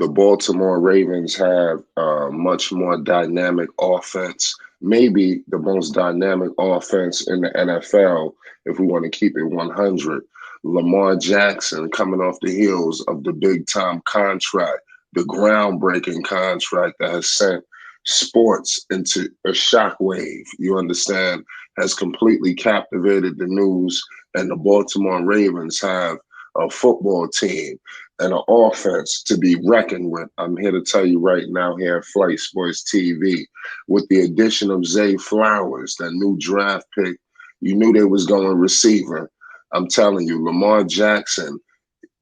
The Baltimore Ravens have a much more dynamic offense, maybe the most dynamic offense in the NFL if we want to keep it 100. Lamar Jackson coming off the heels of the big time contract, the groundbreaking contract that has sent sports into a shockwave, you understand, has completely captivated the news. And the Baltimore Ravens have a football team and an offense to be reckoned with. I'm here to tell you right now here at Flight Sports TV, with the addition of Zay Flowers, that new draft pick, you knew they was going receiver. I'm telling you, Lamar Jackson,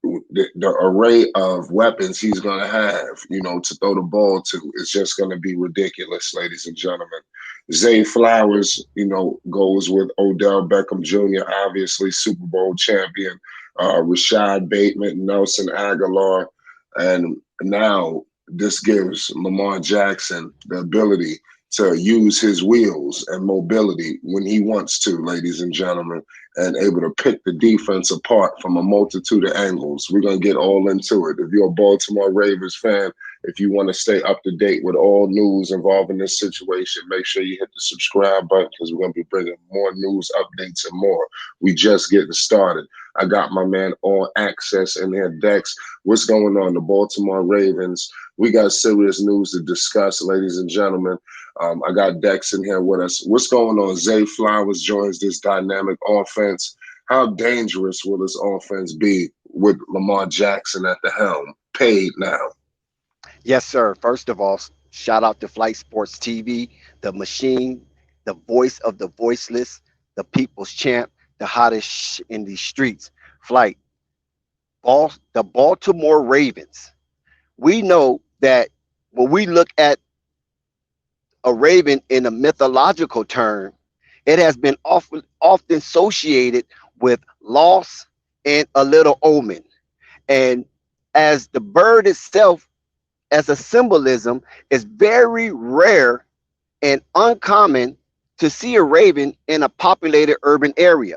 the array of weapons he's going to have, to throw the ball to is just going to be ridiculous, ladies and gentlemen. Zay Flowers, goes with Odell Beckham Jr., obviously Super Bowl champion, Rashad Bateman, Nelson Aguilar, and now this gives Lamar Jackson the ability to use his wheels and mobility when he wants to, ladies and gentlemen, and able to pick the defense apart from a multitude of angles. We're going to get all into it. If you're a Baltimore Ravens fan, if you want to stay up to date with all news involving this situation, make sure you hit the subscribe button because we're going to be bringing more news updates and more. We just getting started. I got my man All Access in here, Dex. What's going on? The Baltimore Ravens. We got serious news to discuss, ladies and gentlemen. I got Dex in here with us. What's going on? Zay Flowers joins this dynamic offense. How dangerous will this offense be with Lamar Jackson at the helm, paid now? Yes, sir. First of all, shout out to Flight Sports TV, the machine, the voice of the voiceless, the people's champ, the hottest in these streets. Flight, the Baltimore Ravens. We know that when we look at a raven in a mythological term, it has been often associated with loss and a little omen. And as the bird itself, as a symbolism, is very rare and uncommon to see a raven in a populated urban area.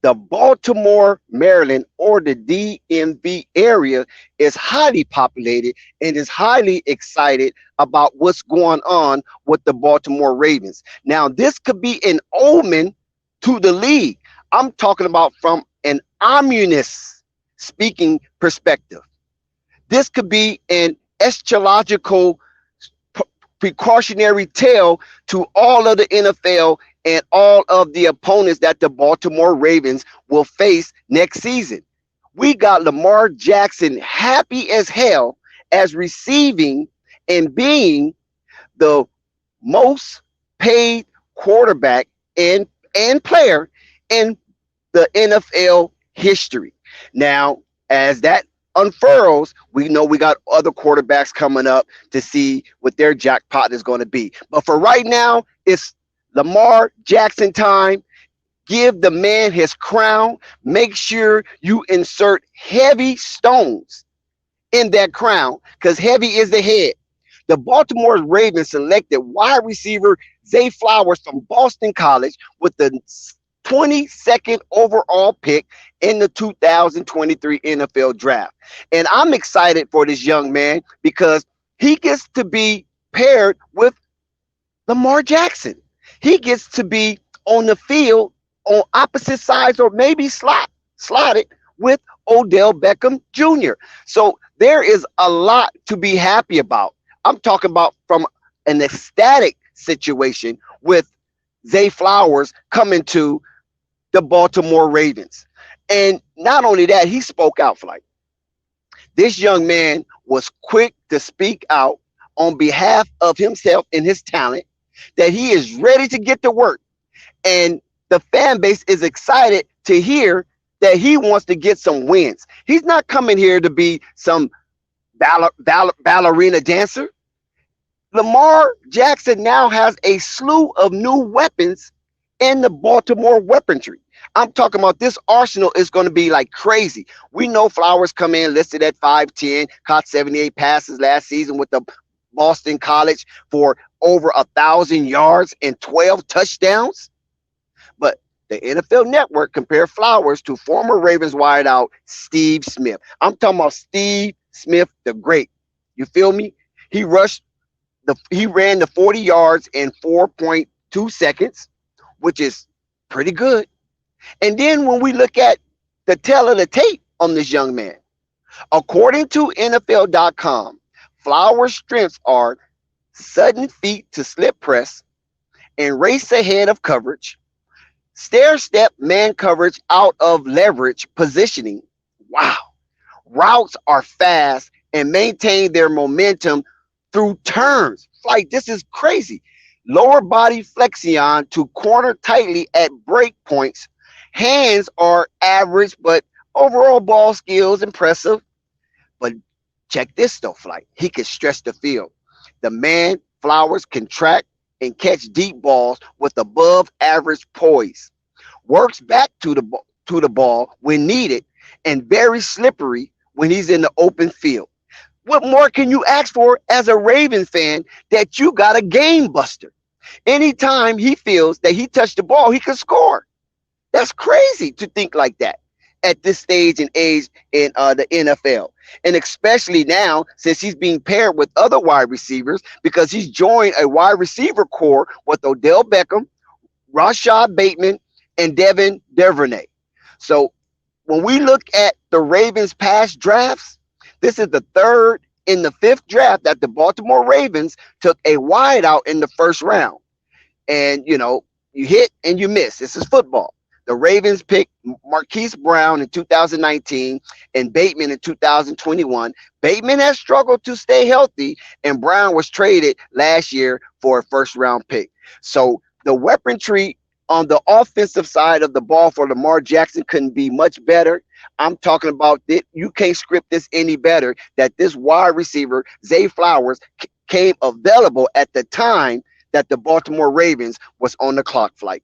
The Baltimore, Maryland, or the DMV area is highly populated and is highly excited about what's going on with the Baltimore Ravens. Now, this could be an omen to the league. I'm talking about from an ominous speaking perspective. This could be an astrological precautionary tale to all of the NFL and all of the opponents that the Baltimore Ravens will face next season. We got Lamar Jackson happy as hell as receiving and being the most paid quarterback and player in the NFL history. Now, as that unfurls, we know we got other quarterbacks coming up to see what their jackpot is going to be. But for right now, it's Lamar Jackson time. Give the man his crown. Make sure you insert heavy stones in that crown because heavy is the head. The Baltimore Ravens selected wide receiver Zay Flowers from Boston College with the 22nd overall pick in the 2023 NFL draft. And I'm excited for this young man because he gets to be paired with Lamar Jackson. He gets to be on the field on opposite sides or maybe slotted with Odell Beckham Jr. So there is a lot to be happy about. I'm talking about from an ecstatic situation with Zay Flowers coming to the Baltimore Ravens. And not only that, he spoke out, Flight. This young man was quick to speak out on behalf of himself and his talent, that he is ready to get to work. And the fan base is excited to hear that he wants to get some wins. He's not coming here to be some ballerina dancer. Lamar Jackson now has a slew of new weapons in the Baltimore weaponry. I'm talking about this arsenal is going to be like crazy. We know Flowers come in listed at 5'10", caught 78 passes last season with the Boston College for over 1,000 yards and 12 touchdowns. But the NFL Network compared Flowers to former Ravens wideout Steve Smith. I'm talking about Steve Smith the Great. You feel me? He rushed he ran the 40 yards in 4.2 seconds, which is pretty good. And then when we look at the tail of the tape on this young man, according to NFL.com, Flowers' strengths are sudden feet to slip press and race ahead of coverage, stair step man coverage out of leverage positioning. Wow. Routes are fast and maintain their momentum through turns. Like, this is crazy. Lower body flexion to corner tightly at break points. Hands are average, but overall ball skills impressive. But check this though, Flight. He can stretch the field. The man, Flowers, can track and catch deep balls with above average poise. Works back to the ball when needed, and very slippery when he's in the open field. What more can you ask for as a Raven fan that you got a game buster? Anytime he feels that he touched the ball, he can score. That's crazy to think like that at this stage and age in the NFL. And especially now, since he's being paired with other wide receivers, because he's joined a wide receiver core with Odell Beckham, Rashad Bateman, and Devin Duvernay. So when we look at the Ravens' past drafts, this is the third in the fifth draft that the Baltimore Ravens took a wideout in the first round. And, you hit and you miss. This is football. The Ravens picked Marquise Brown in 2019 and Bateman in 2021. Bateman has struggled to stay healthy, and Brown was traded last year for a first-round pick. So the weaponry on the offensive side of the ball for Lamar Jackson couldn't be much better. I'm talking about that. You can't script this any better, that this wide receiver, Zay Flowers, came available at the time that the Baltimore Ravens was on the clock, Flight.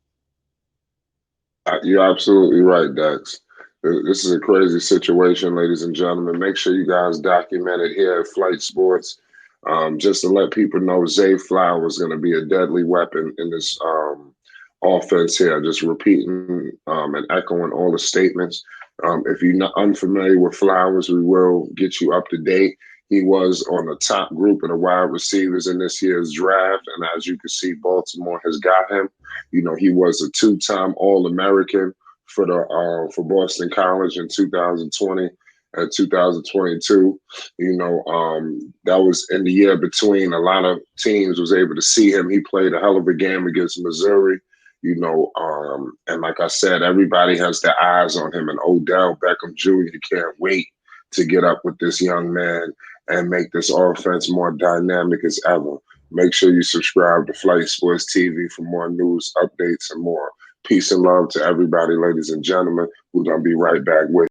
You're absolutely right, Dex. This is a crazy situation, ladies and gentlemen. Make sure you guys document it here at Flight Sports. Just to let people know, Zay Flowers is going to be a deadly weapon in this offense here. Just repeating and echoing all the statements. If you're not unfamiliar with Flowers, we will get you up to date. He was on the top group of the wide receivers in this year's draft, and as you can see, Baltimore has got him. He was a two-time All-American for Boston College in 2020 and 2022. That was in the year between. A lot of teams was able to see him. He played a hell of a game against Missouri. And like I said, everybody has their eyes on him. And Odell Beckham Jr. can't wait to get up with this young man and make this offense more dynamic as ever. Make sure you subscribe to Flight Sports TV for more news, updates, and more. Peace and love to everybody, ladies and gentlemen. We're going to be right back with